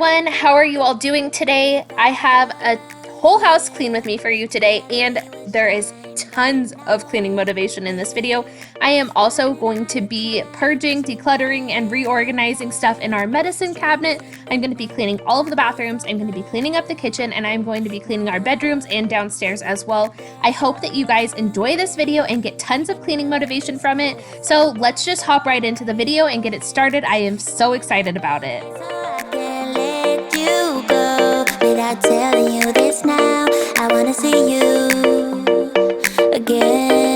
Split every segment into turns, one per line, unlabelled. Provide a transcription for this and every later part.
everyone, how are you all doing today? I have a whole house clean with me for you today, and there is tons of cleaning motivation in this video. I am also going to be purging, decluttering, and reorganizing stuff in our medicine cabinet. I'm going to be cleaning all of the bathrooms, I'm going to be cleaning up the kitchen, and I'm going to be cleaning our bedrooms and downstairs as well. I hope that you guys enjoy this video and get tons of cleaning motivation from it. So let's just hop right into the video and get it started. I am so excited about it.
Without telling you this now, I wanna see you again.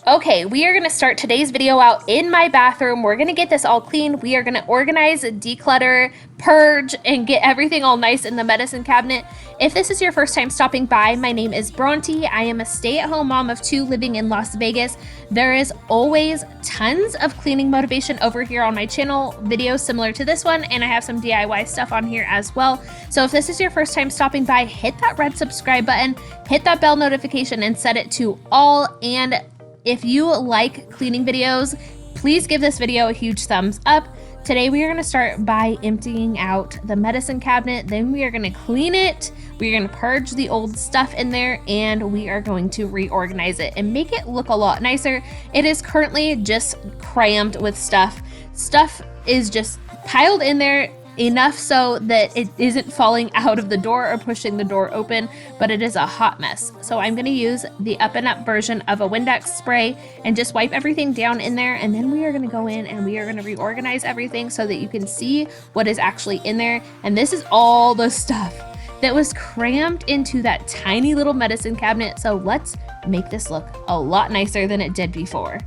Okay, we are gonna start today's video out in my bathroom. We're gonna get this all clean. We are gonna organize, declutter, purge, and get everything all nice in the medicine cabinet. If this is your first time stopping by, my name is Bronte. I am a stay-at-home mom of 2 living in Las Vegas. There is always tons of cleaning motivation over here on my channel, videos similar to this one, and I have some DIY stuff on here as well. So if this is your first time stopping by, hit that red subscribe button, hit that bell notification, and set it to all. And if you like cleaning videos, please give this video a huge thumbs up. Today we are going to start by emptying out the medicine cabinet, then we are going to clean it, we are going to purge the old stuff in there, and we are going to reorganize it and make it look a lot nicer. It is currently just crammed with stuff. Stuff is just piled in there enough so that it isn't falling out of the door or pushing the door open, but it is a hot mess. So I'm going to use the Up and Up version of a Windex spray and just wipe everything down in there, and then we are going to go in and we are going to reorganize everything so that you can see what is actually in there. And this is all the stuff that was crammed into that tiny little medicine cabinet. So let's make this look a lot nicer than it did before.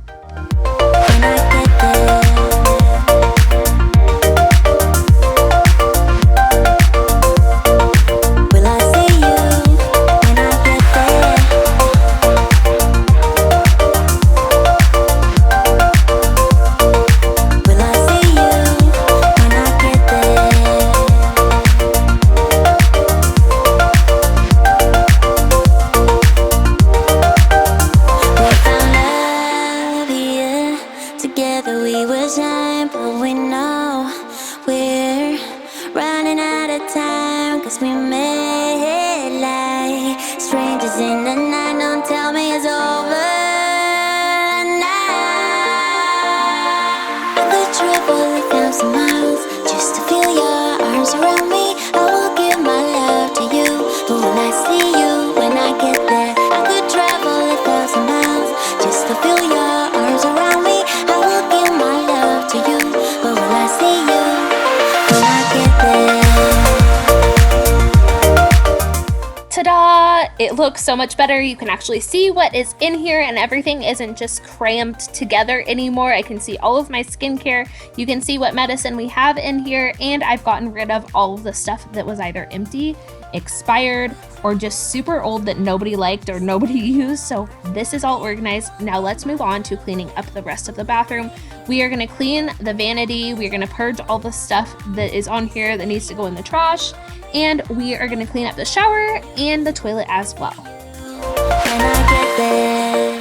Ta-da! It looks so much better. You can actually see what is in here and everything isn't just crammed together anymore. I can see all of my skincare. You can see what medicine we have in here, and I've gotten rid of all of the stuff that was either empty, expired, or just super old that nobody liked or nobody used. So this is all organized. Now let's move on to cleaning up the rest of the bathroom. We are going to clean the vanity. We're going to purge all the stuff that is on here that needs to go in the trash. And we are going to clean up the shower and the toilet as well.
When I get there.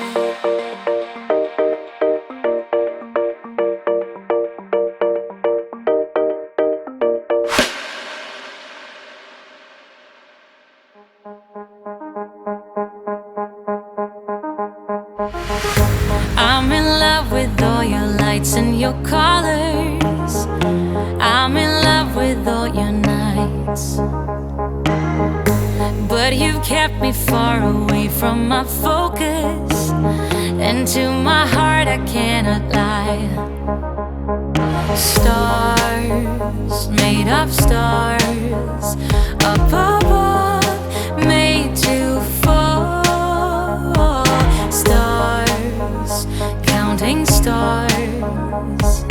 I'm in love with all your lights and your colors. I'm in love with all your nights. But you've kept me far away from my focus, and to my heart I cannot lie. Stars, made of stars, up above, made to fall. Stars, counting stars,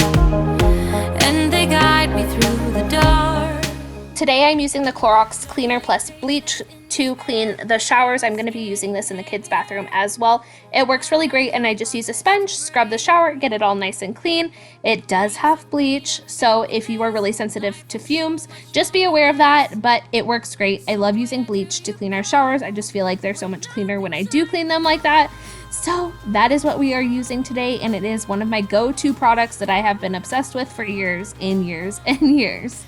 and they guide me through the dark.
Today I'm using the Clorox Cleaner Plus Bleach to clean the showers. I'm going to be using this in the kids' bathroom as well. It works really great, and I just use a sponge, scrub the shower, get it all nice and clean. It does have bleach, so if you are really sensitive to fumes, just be aware of that, but it works great. I love using bleach to clean our showers. I just feel like they're so much cleaner when I do clean them like that. So that is what we are using today, and it is one of my go-to products that I have been obsessed with for years and years and years.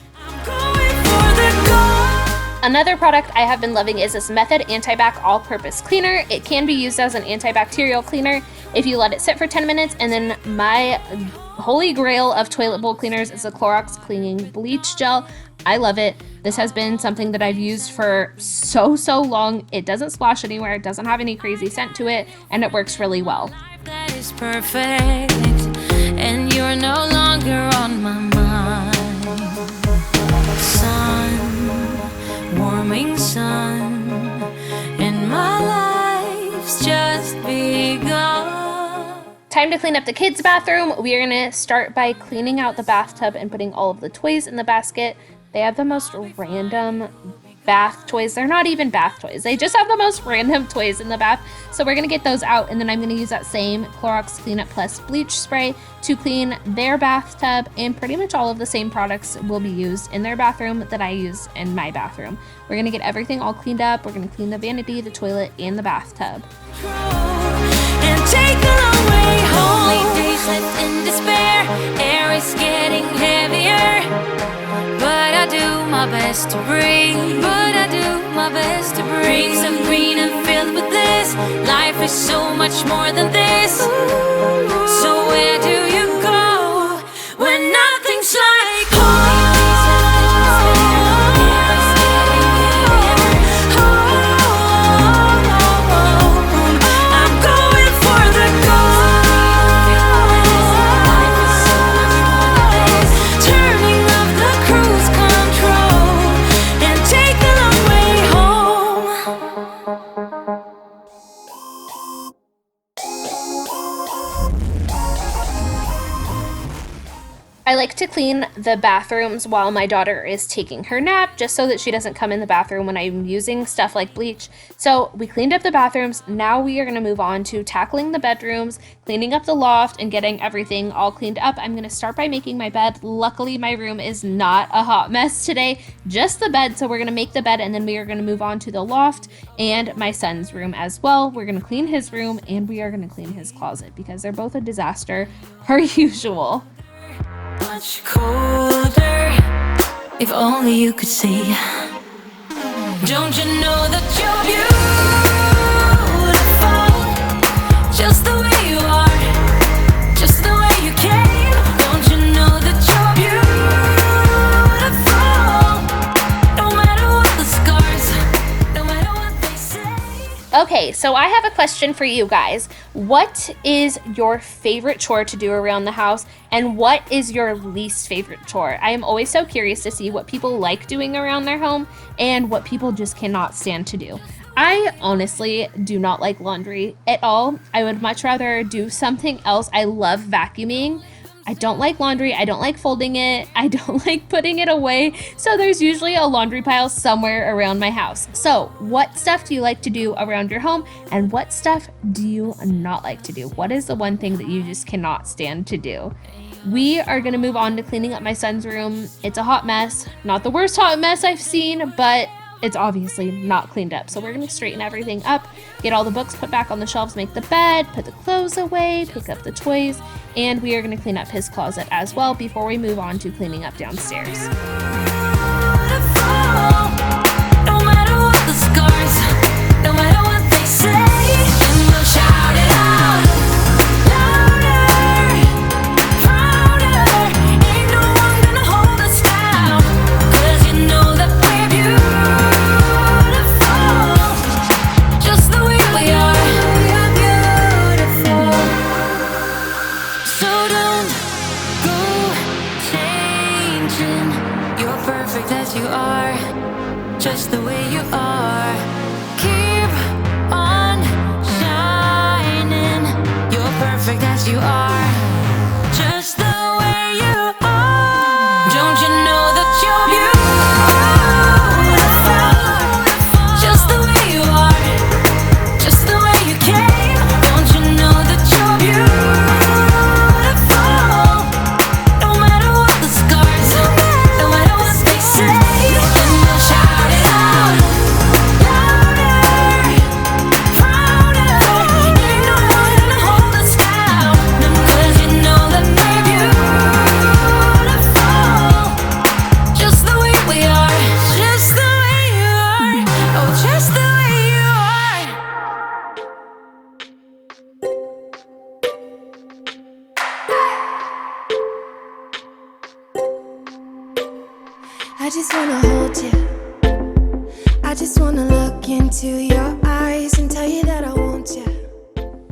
Another product I have been loving is this Method Antibac All-Purpose Cleaner. It can be used as an antibacterial cleaner if you let it sit for 10 minutes. And then my holy grail of toilet bowl cleaners is the Clorox Cleaning Bleach Gel. I love it. This has been something that I've used for so long. It doesn't splash anywhere, it doesn't have any crazy scent to it, and it works really well.
That is perfect, and you're no longer on my mind. Sun, warming sun, and my life's just begun.
Time to clean up the kids' bathroom. We are gonna start by cleaning out the bathtub and putting all of the toys in the basket. They have the most random bath toys. They're not even bath toys. They just have the most random toys in the bath. So we're gonna get those out, and then I'm gonna use that same Clorox Cleanup Plus bleach spray to clean their bathtub, and pretty much all of the same products will be used in their bathroom that I use in my bathroom. We're gonna get everything all cleaned up. We're gonna clean the vanity, the toilet, and the bathtub.
And take a long way home. Only days left in despair. Air is getting heavier, but I do my best to breathe. But I do my best to breathe. Rings of green and filled with this. Life is so much more than this. So where do you go when nothing's like home?
I like to clean the bathrooms while my daughter is taking her nap, just so that she doesn't come in the bathroom when I'm using stuff like bleach. So we cleaned up the bathrooms. Now we are going to move on to tackling the bedrooms, cleaning up the loft, and getting everything all cleaned up. I'm going to start by making my bed. Luckily, my room is not a hot mess today, just the bed. So we're going to make the bed, and then we are going to move on to the loft and my son's room as well. We're going to clean his room, and we are going to clean his closet because they're both a disaster per usual.
Much colder, if only you could see. Don't you know that you're beautiful, just the way you are, just the way you came. Don't you know that you're beautiful, no matter what the scars, no matter what they say.
Okay, so I have a question for you guys. What is your favorite chore to do around the house, and what is your least favorite chore? I am always so curious to see what people like doing around their home and what people just cannot stand to do. I honestly do not like laundry at all. I would much rather do something else. I love vacuuming. I don't like laundry. I don't like folding it. I don't like putting it away. So there's usually a laundry pile somewhere around my house. So what stuff do you like to do around your home, and what stuff do you not like to do? What is the one thing that you just cannot stand to do? We are going to move on to cleaning up my son's room. It's a hot mess. Not the worst hot mess I've seen, but it's obviously not cleaned up. So we're going to straighten everything up, get all the books put back on the shelves, make the bed, put the clothes away, pick up the toys, and we are going to clean up his closet as well before we move on to cleaning up downstairs.
No matter what the scars, no matter what they say, and we'll shout it out louder, prouder. Ain't no one gonna hold us down, 'cause you know that we're beautiful, just the way we are. We're beautiful. So don't go changing. You're perfect as you are, just the way you are. Keep on shining. You're perfect as you are, just the way you are. Don't you know that you're beautiful, just the way you are, just the way you came. Don't you know that you're beautiful, no matter what the scars, no matter what they say. And we'll shout it out louder, prouder. Ain't no one gonna hold I just wanna hold you. I just wanna look into your eyes and tell you that I want you.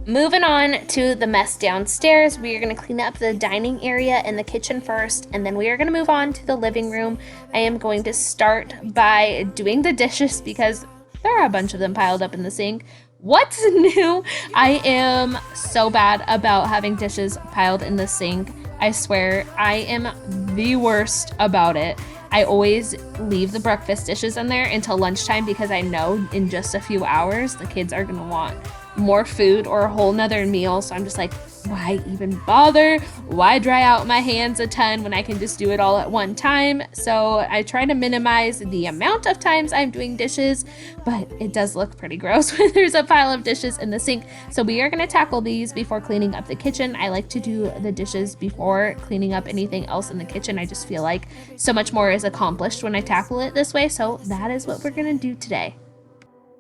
Moving on to the mess downstairs, we are going to clean up the dining area and the kitchen first, and then we are going to move on to the living room. I am going to start by doing the dishes because there are a bunch of them piled up in the sink. What's new? I am so bad about having dishes piled in the sink. I swear, I am the worst about it. I always leave the breakfast dishes in there until lunchtime because I know in just a few hours the kids are going to want more food or a whole nother meal. So I'm just like, why even bother? Why dry out my hands a ton when I can just do it all at one time? So I try to minimize the amount of times I'm doing dishes, but it does look pretty gross when there's a pile of dishes in the sink. So we are going to tackle these before cleaning up the kitchen. I like to do the dishes before cleaning up anything else in the kitchen. I just feel like so much more is accomplished when I tackle it this way. So that is what we're going to do today.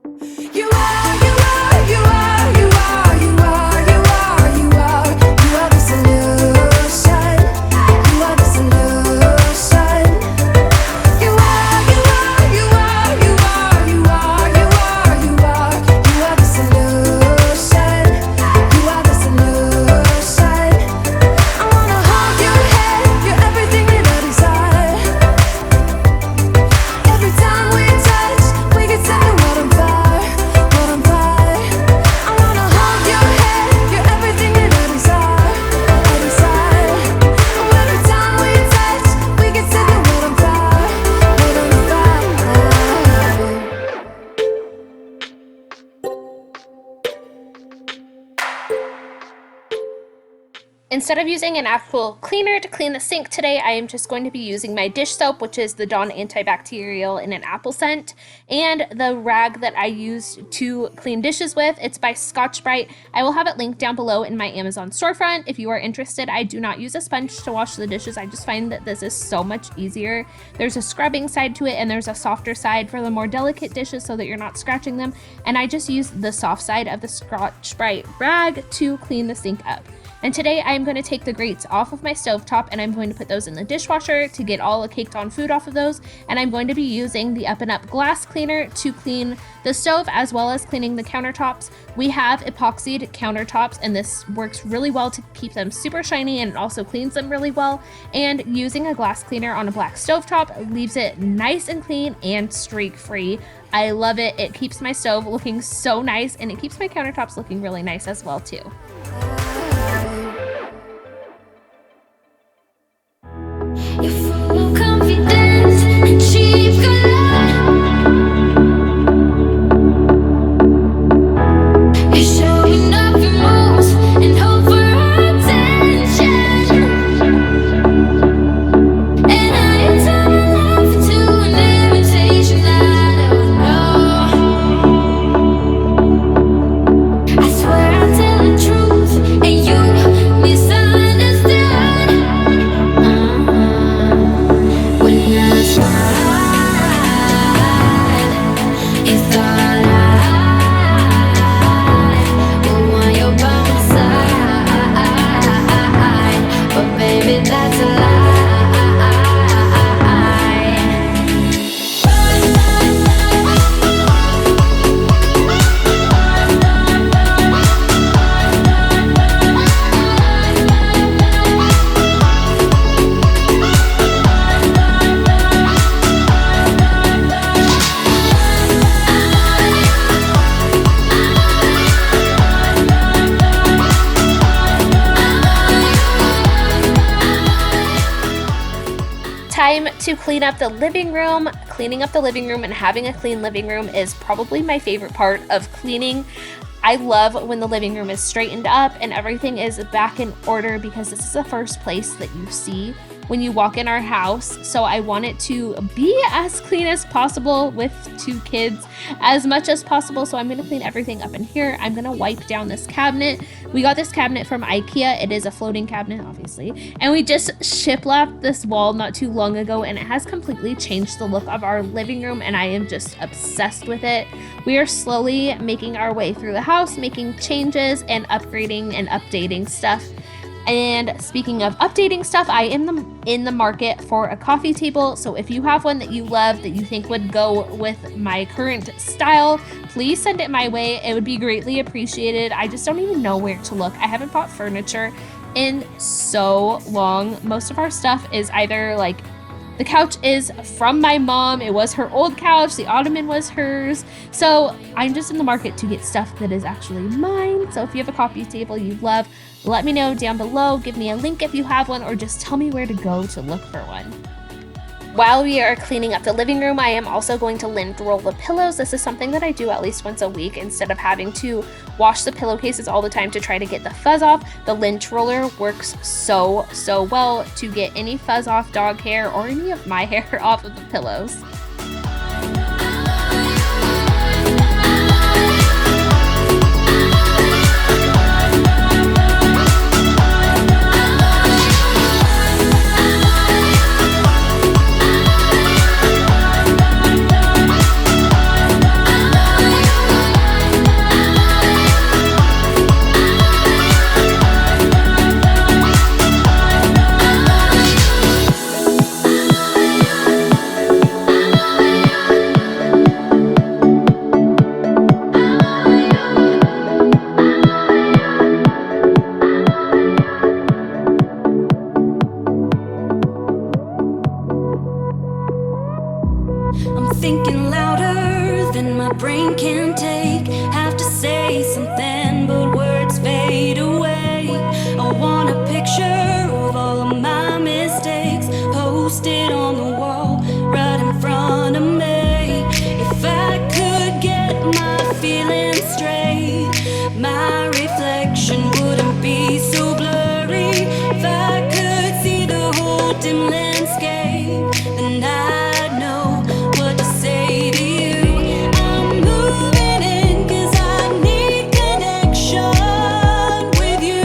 You are, you are, you are, you are, you are, you are, you are, you are the solution. You are the solution. You are, you are, you are, you are, you are, you are, you are, you are the solution. You are the solution. I wanna hold your head, you're everything that I desire. Every time we touch, we get set to what I'm fire.
Instead of using an actual cleaner to clean the sink today, I am just going to be using my dish soap, which is the Dawn antibacterial in an apple scent, and the rag that I use to clean dishes with. It's by Scotch-Brite. I will have it linked down below in my Amazon storefront if you are interested. I do not use a sponge to wash the dishes. I just find that this is so much easier. There's a scrubbing side to it, and there's a softer side for the more delicate dishes so that you're not scratching them. And I just use the soft side of the Scotch-Brite rag to clean the sink up. And today I'm going to take the grates off of my stovetop and I'm going to put those in the dishwasher to get all the caked on food off of those. And I'm going to be using the Up and Up glass cleaner to clean the stove as well as cleaning the countertops. We have epoxied countertops and this works really well to keep them super shiny, and it also cleans them really well. And using a glass cleaner on a black stovetop leaves it nice and clean and streak free. I love it. It keeps my stove looking so nice and it keeps my countertops looking really nice as well too.
You're full of confidence and cheap galore. You're showing off your moves and hope for attention. And I ain't turning life to an imitation I don't know. I swear I'll tell the truth and you misunderstood.
Time to clean up the living room. Cleaning up the living room and having a clean living room is probably my favorite part of cleaning. I love when the living room is straightened up and everything is back in order because this is the first place that you see when you walk in our house. So I want it to be as clean as possible with 2 kids as much as possible. So I'm going to clean everything up in here. I'm going to wipe down this cabinet. We got this cabinet from IKEA. It is a floating cabinet, obviously. And we just shiplapped this wall not too long ago and it has completely changed the look of our living room and I am just obsessed with it. We are slowly making our way through the house, making changes and upgrading and updating stuff. And speaking of updating stuff, I am in the market for a coffee table. So if you have one that you love that you think would go with my current style, please send it my way. It would be greatly appreciated. I just don't even know where to look. I haven't bought furniture in so long. Most of our stuff is either like the couch is from my mom. It was her old couch. The ottoman was hers. So I'm just in the market to get stuff that is actually mine. So if you have a coffee table you love, let me know down below. Give me a link if you have one, or just tell me where to go to look for one. While we are cleaning up the living room, I am also going to lint roll the pillows. This is something that I do at least once a week instead of having to wash the pillowcases all the time to try to get the fuzz off. The lint roller works so well to get any fuzz off, dog hair, or any of my hair off of the pillows.
Thinking louder than my brain can take. Have to say something, but words fade away. I want a picture of all of my mistakes, posted on the wall right in front of me. If I could get my feelings straight, my reflection wouldn't be so blurry. If I could see the whole dim landscape, then I'd know what to say to you. I'm moving in 'cause I need connection with you.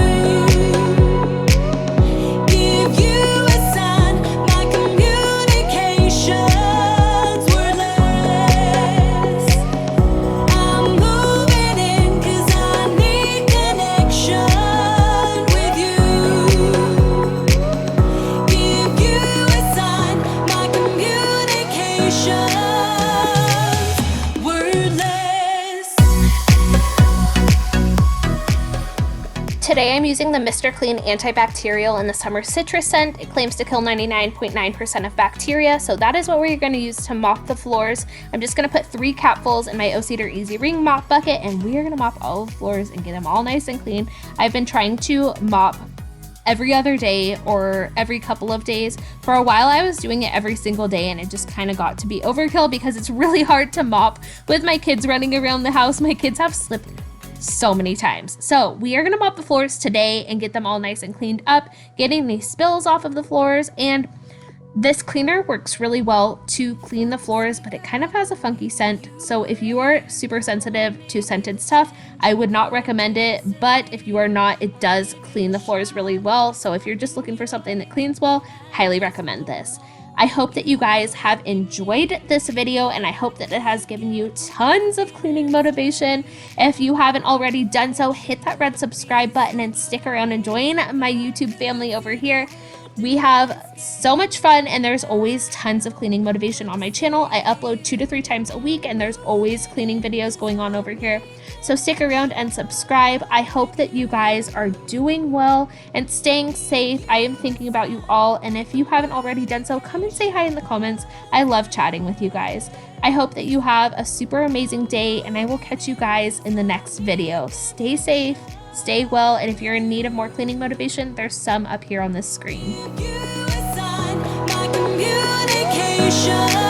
Give you a sign, my communication's wordless. I'm moving in 'cause I need connection with you. Give you a sign, my communication's wordless.
Today I'm using the Mr. Clean antibacterial in the summer citrus scent. It claims to kill 99.9% of bacteria, so that is what we're going to use to mop the floors. I'm just going to put 3 capfuls in my O-Cedar Easy Ring mop bucket, and we are going to mop all the floors and get them all nice and clean. I've been trying to mop every other day or every couple of days. For a while I was doing it every single day, and it just kind of got to be overkill because it's really hard to mop with my kids running around the house. My kids have slipped so many times. So we are going to mop the floors today and get them all nice and cleaned up, getting these spills off of the floors. And this cleaner works really well to clean the floors, but it kind of has a funky scent. So if you are super sensitive to scented stuff, I would not recommend it. But if you are not, it does clean the floors really well. So if you're just looking for something that cleans well, highly recommend this. I hope that you guys have enjoyed this video, and I hope that it has given you tons of cleaning motivation. If you haven't already done so, hit that red subscribe button and stick around and join my YouTube family over here. We have so much fun, and there's always tons of cleaning motivation on my channel. I upload 2 to 3 times a week, and there's always cleaning videos going on over here. So stick around and subscribe. I hope that you guys are doing well and staying safe. I am thinking about you all, and if you haven't already done so, come and say hi in the comments. I love chatting with you guys. I hope that you have a super amazing day, and I will catch you guys in the next video. Stay safe, stay well, and if you're in need of more cleaning motivation, there's some up here on this screen.
Give you a sign, my communication